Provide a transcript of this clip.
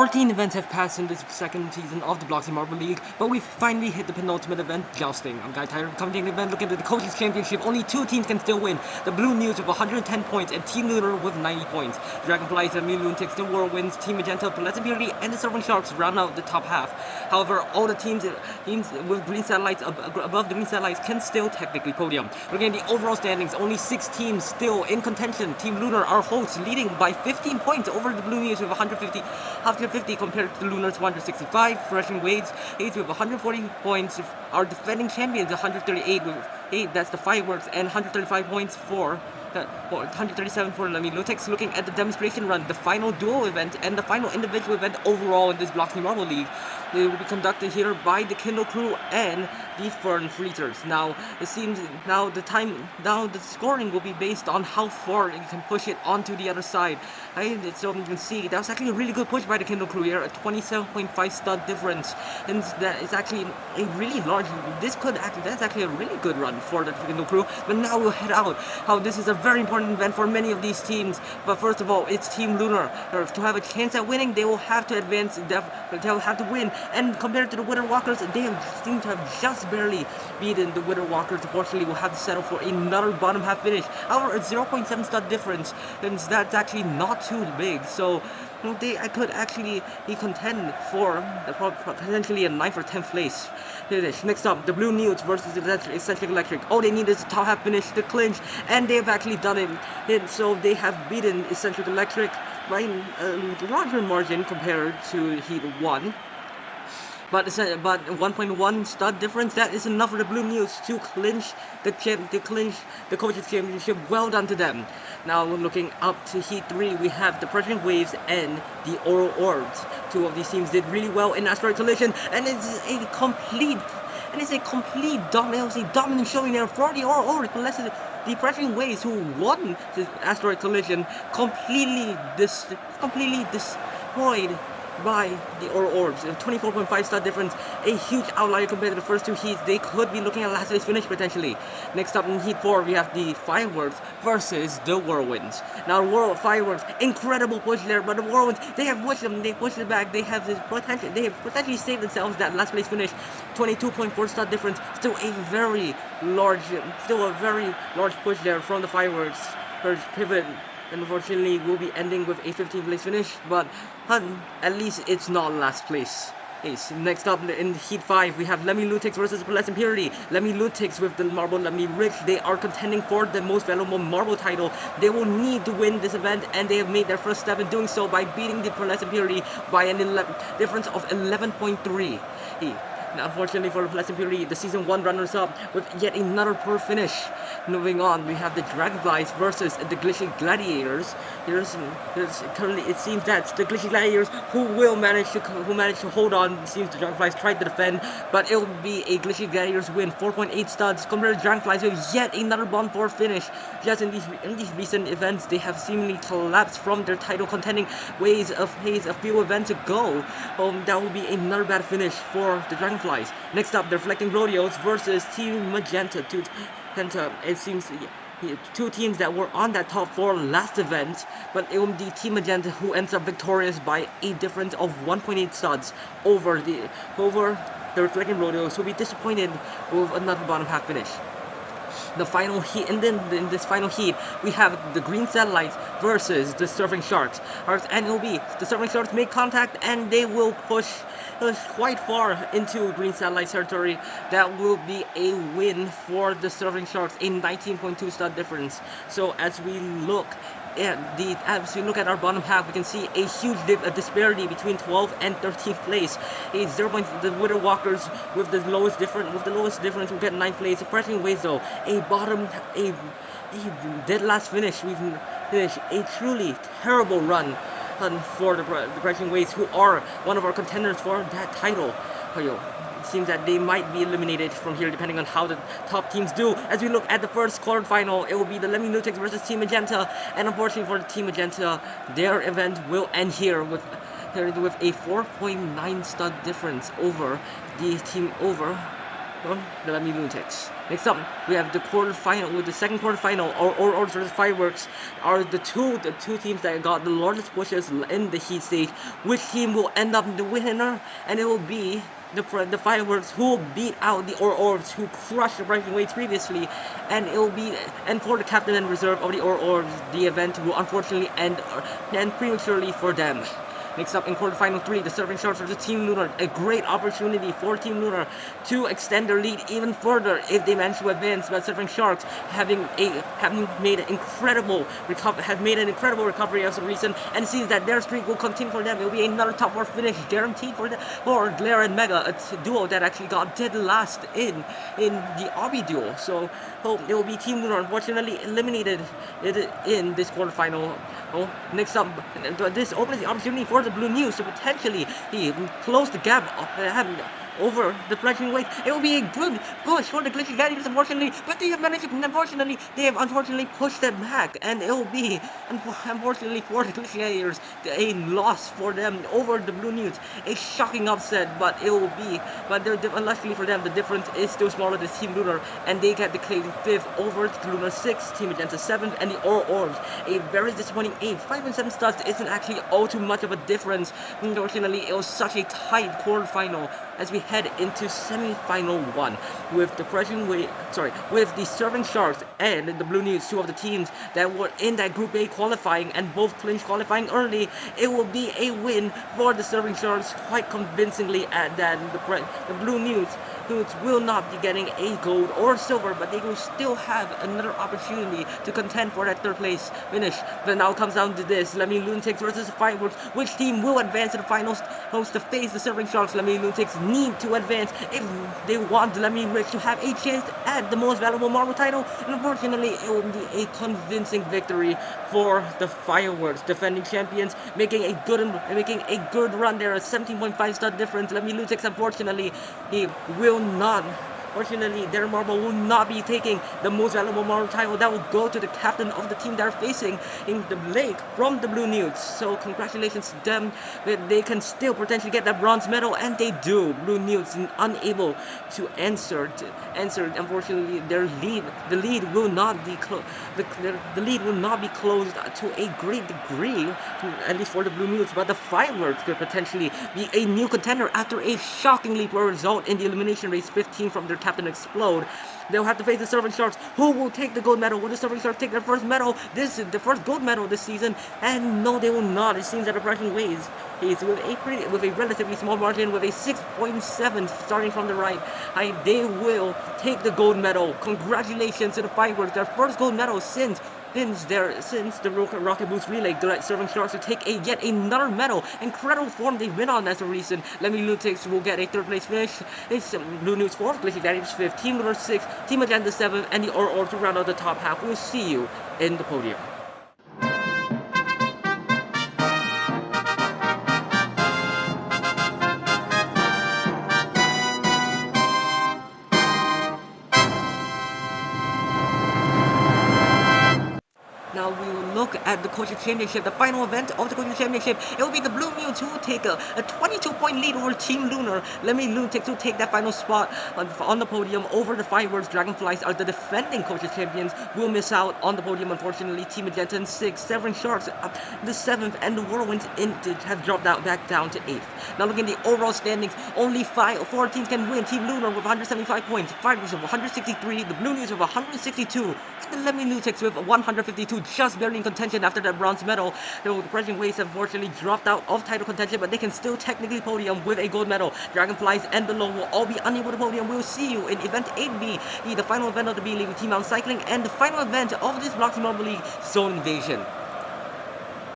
14 events have passed in this second season of the Bloxy Marble League, but we've finally hit the penultimate event, Jousting. I'm Guy tired of commentating the event. Looking at the Coaches Championship, only 2 teams can still win. The Blue News with 110 points and Team Lunar with 90 points. Dragonflies and Lunatics, the Whirlwinds, Team Magenta, Pleasant Beauty, and the Surfing Sharks round out the top half. However, all the teams with green satellites above the green satellites can still technically podium. Looking at the overall standings, only 6 teams still in contention. Team Lunar, our hosts, leading by 15 points over the Blue News with 150 compared to the Lunar's 165. Russian Waves with 140 points. Our defending champions 138 with 8. That's the fireworks, and 135 points for 137 for Lunatics. Looking at the demonstration run, the final duo event and the final individual event overall in this Bloxy Marble League. They will be conducted here by the Kindle crew and the Fern Freezers. Now it seems the scoring will be based on how far you can push it onto the other side. So you can see that was actually a really good push by the Kindle crew here, a 27.5 stud difference, and that is actually a really large. That's actually a really good run for the Kindle crew. But now we'll head out. How this is a very important event for many of these teams. But first of all, it's Team Lunar. To have a chance at winning, they will have to advance. They'll have to win. And compared to the Wither Walkers, they seem to have just barely beaten the Wither Walkers. Unfortunately, will have to settle for another bottom half finish. However, a 0.7 stud difference, and that's actually not too big. So I could actually be contend for potentially a 9th or 10th place finish. Next up, the Blue News versus the Eccentric Electric. All they need is a top half finish to clinch, and they've actually done it. And so they have beaten Eccentric Electric by a larger margin compared to Heat 1. But 1.1 stud difference, that is enough for the Blue News to clinch the Coaches Championship. Well done to them. Now we're looking up to Heat 3. We have the Pressuring Waves and the Oral Orbs. 2 of these teams did really well in Asteroid Collision, and it's a complete dominant showing there for the Oral Orbs. The Pressuring Waves, who won this Asteroid Collision, completely destroyed by the Oral Orbs. A 24.5 star difference, a huge outlier compared to the first 2 heats. They could be looking at last place finish potentially. Next up in Heat 4, we have the Fireworks versus the Whirlwinds. Now Fireworks, incredible push there, but the Whirlwinds, they have pushed them, they pushed it back, they have potentially saved themselves that last place finish. 22.4 star difference, still a very large push there from the Fireworks. First pivot, and unfortunately will be ending with a 15th place finish, but at least it's not last place. Next up in Heat 5, we have Lunatics versus Pleasant Purity. Lunatics with the Marble Lemmy Rich, they are contending for the most valuable marble title. They will need to win this event, and they have made their first step in doing so by beating the Pleasant Purity by a difference of 11.3. Now, unfortunately for Pleasant Purity, the Season 1 runners-up with yet another poor finish. Moving on, we have the Dragonflies versus the Glitchy Gladiators. Currently, it seems that the Glitchy Gladiators who manage to hold on. It seems the Dragonflies tried to defend, but it will be a Glitchy Gladiators win, 4.8 studs, compared to Dragonflies with yet another bottom 4 finish. Just in these recent events, they have seemingly collapsed from their title contending ways a few events ago. That will be another bad finish for the Dragonflies. Next up, the Reflecting Rodeos versus Team Magenta. It seems 2 teams that were on that top 4 last event, but it will be Team Magenta who ends up victorious by a difference of 1.8 studs over the Reflecting Rodeos, who will be disappointed with another bottom half finish. The final heat, and then in this final heat, we have the Green Satellites versus the Surfing Sharks. And it will be the Surfing Sharks make contact, and they will push quite far into Green Satellites territory. That will be a win for the Surfing Sharks, a 19.2 stud difference. So as we look at our bottom half, we can see a huge disparity between 12th and 13th place. The Wither Walkers with the lowest difference will get 9th place. The Pressuring Waves, though, a dead last finish. We've finished a truly terrible run for the Pressuring Waves, who are one of our contenders for that title. It seems that they might be eliminated from here depending on how the top teams do. As we look at the first quarterfinal, it will be the Lunatics versus Team Magenta, and unfortunately for the Team Magenta, their event will end here with a 4.9 stud difference over the Lemmy Lunatics. Next up, we have the quarterfinal. With the second quarterfinal, or versus Fireworks are the two teams that got the largest pushes in the heat stage. Which team will end up the winner? And it will be the Fireworks who will beat out the Orbs, who crushed the Breaking Weights previously, and it will be, and for the captain and reserve of the Orbs, the event will unfortunately end prematurely for them. Next up in quarterfinal 3, the Surfing Sharks versus Team Lunar. A great opportunity for Team Lunar to extend their lead even further if they manage to advance. But Surfing Sharks having made an incredible recovery as of recent, and seems that their streak will continue for them. It will be another top 4 finish guaranteed for Glare and Mega, a duo that actually got dead last in the Obby duel. So hope it will be Team Lunar unfortunately eliminated in this quarterfinal. Next up, this opens the opportunity for the Blue News to potentially close the gap over the Fledgling Weight. It will be a good push for the Glitchy Gladiators, unfortunately, but they have unfortunately pushed them back, and it will be, unfortunately for the Glitchy Gladiators, a loss for them over the Blue News. A shocking upset, but unluckily for them, the difference is still smaller than Team Lunar, and they get the claim 5th over the Lunar 6th, Team Magenta 7th, and the Orbs a very disappointing 8th. 5 and 7 studs isn't actually all too much of a difference. Unfortunately, it was such a tight quarterfinal as we head into semi-final 1 with the with the Surfing Sharks and the Blue News, 2 of the teams that were in that Group A qualifying and both clinched qualifying early. It will be a win for the Surfing Sharks quite convincingly, at that the Blue News will not be getting a gold or silver, but they will still have another opportunity to contend for that 3rd place finish. But now it comes down to this: Lemmy Lunatics versus Fireworks. Which team will advance to the finals to face the Surfing Sharks? Lemmy Lunatics need to advance if they want the Lemmy Rich to have a chance at the most valuable marble title, and unfortunately it will be a convincing victory for the Fireworks, defending champions, making a good run there. A 17.5 star difference. Lemmy Lunatics, unfortunately, their marble will not be taking the most valuable marble title. That will go to the captain of the team they're facing in the lake from the Blue News. So congratulations to them. They can still potentially get that bronze medal, and they do. Blue News unable to answer. Unfortunately, the lead will not be closed to a great degree, at least for the Blue News. But the Fireworks could potentially be a new contender after a shockingly poor result in the elimination race 15 from their captain explode. They'll have to face the Surfing Sharks, who will take the gold medal. Will the Surfing Sharks take their first medal? This is the first gold medal this season, and no, they will not. It seems that the Breaking Waves is with a relatively small margin, with a 6.7 starting from the right. They will take the gold medal. Congratulations to the Fireworks, their first gold medal since the Rocket Boost Relay. The Surfing Sharks will take yet another medal. Incredible form they've been on as of recent. Lemmy Lunatics will get a 3rd place finish. It's Blue News 4th, Glitchy Gladiators 5th, Team Lunar 6th, Team Magenta 7th, and the Or to round out the top half. We'll see you in the podium. Now we will look at the Coaches Championship, the final event of the Coaches Championship. It will be the Blue News who will take a 22-point lead over Team Lunar. Lemmy Lunatics will take that final spot on the podium over the Fireworks. Dragonflies are the defending Coaches Champions. Will miss out on the podium, unfortunately. Team Magenta in 6th, Surfing Sharks the 7th, and the Whirlwinds have dropped back down to 8th. Now looking at the overall standings, only 4 teams can win. Team Lunar with 175 points, Fireworks with 163, the Blue News with 162, and the Lemmy Lunatics with 152, just barely in contention after that bronze medal. The Breaking Waves have unfortunately dropped out of title contention, but they can still technically podium with a gold medal. Dragonflies and Below will all be unable to podium. We'll see you in event 8B, the final event of the B League, Team Mountain Cycling, and the final event of this Bloxy Marble League, Zone Invasion.